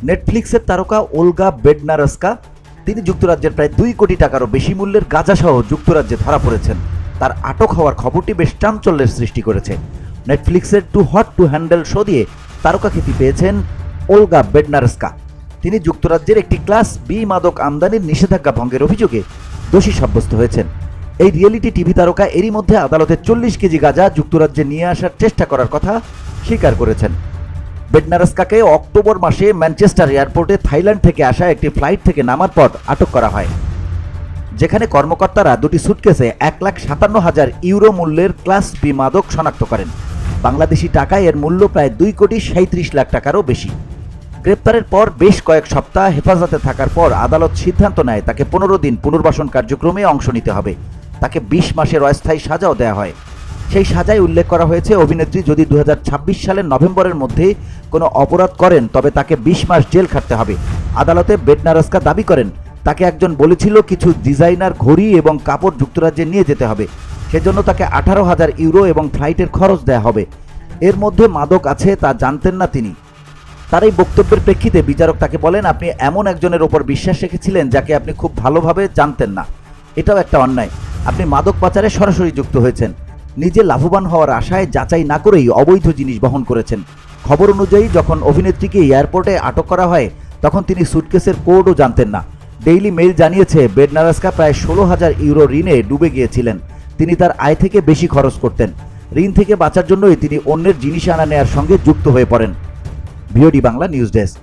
নেটফ্লিক্সের তারকা ওলগা বেডনারস্কা, তিনি যুক্তরাজ্যের প্রায় 2 কোটি টাকারও বেশি মূল্যের গাঁজাসহ যুক্তরাজ্যে ধরা পড়েছেন। তার আটক হওয়ার খবরটি বেশ চাঞ্চল্যের সৃষ্টি করেছে। নেটফ্লিক্সের too hot to handle show দিয়ে তারকা খ্যাতি পেয়েছেন ওলগা বেডনারস্কা। তিনি যুক্তরাজ্যের একটি ক্লাস বি মাদক আমদানির নিষেধাজ্ঞা ভঙ্গের অভিযোগে দোষী সাব্যস্ত হয়েছেন। এই রিয়েলিটি টিভি তারকা এরই মধ্যে আদালতে 40 কেজি গাঁজা যুক্তরাজ্যে নিয়ে আসার চেষ্টা করার কথা স্বীকার করেছেন। বেডনারস্কাকে অক্টোবর মাসে ম্যানচেস্টার এয়ারপোর্টে থাইল্যান্ড থেকে আসা একটি ফ্লাইট থেকে নামার পর আটক করা হয়, যেখানে কর্মকর্তারা দুটি সুটকেসে 1,57,000 ইউরো মূল্যের ক্লাস বি মাদক শনাক্ত করেন। বাংলাদেশি টাকায় এর মূল্য প্রায় 2,37 লাখ টাকারও বেশি। গ্রেপ্তারের পর বেশ কয়েক সপ্তাহ হেফাজতে থাকার পর আদালত সিদ্ধান্ত নেয় তাকে 15 দিন পুনর্বাসন কার্যক্রমে অংশ নিতে হবে। তাকে 20 মাসের অস্থায়ী সাজাও দেওয়া হয়। সেই সাজায় উল্লেখ করা হয়েছে, অভিনেত্রী যদি 2026 সালের নভেম্বরের মধ্যে কোনো অপরাধ করেন তবে তাকে 20 মাস জেল খাটতে হবে। আদালতে বেডনারস্কা দাবি করেন তাকে একজন বলেছিল কিছু ডিজাইনার ঘড়ি এবং কাপড় যুক্তরাজ্যে নিয়ে যেতে হবে, সেজন্য তাকে 18,000 ইউরো এবং ফ্লাইটের খরচ দেয়া হবে। এর মধ্যে মাদক আছে তা জানতেন না তিনি। তার এই বক্তব্যের প্রেক্ষিতে বিচারক তাকে বলেন, আপনি এমন একজনের ওপর বিশ্বাস রেখেছিলেন যাকে আপনি খুব ভালোভাবে জানতেন না। এটাও একটা অন্যায়। আপনি মাদক পাচারে সরাসরি যুক্ত হয়েছেন। নিজে লাভবান হওয়ার আশায় যাচাই না করেই অবৈধ জিনিস বহন করেছেন। খবর অনুযায়ী যখন অভিনেত্রীকে এয়ারপোর্টে আটক করা হয় তখন তিনি সুটকেসের কোডও জানতেন না। ডেইলি মেইল জানিয়েছে, বেডনারস্কা প্রায় 16,000 ইউরো ঋণে ডুবে গিয়েছিলেন। তিনি তার আয় থেকে বেশি খরচ করতেন। ঋণ থেকে বাঁচার জন্যই তিনি অন্যের জিনিস আনা নেয়ার সঙ্গে যুক্ত হয়ে পড়েন। VOD Bangla news desk.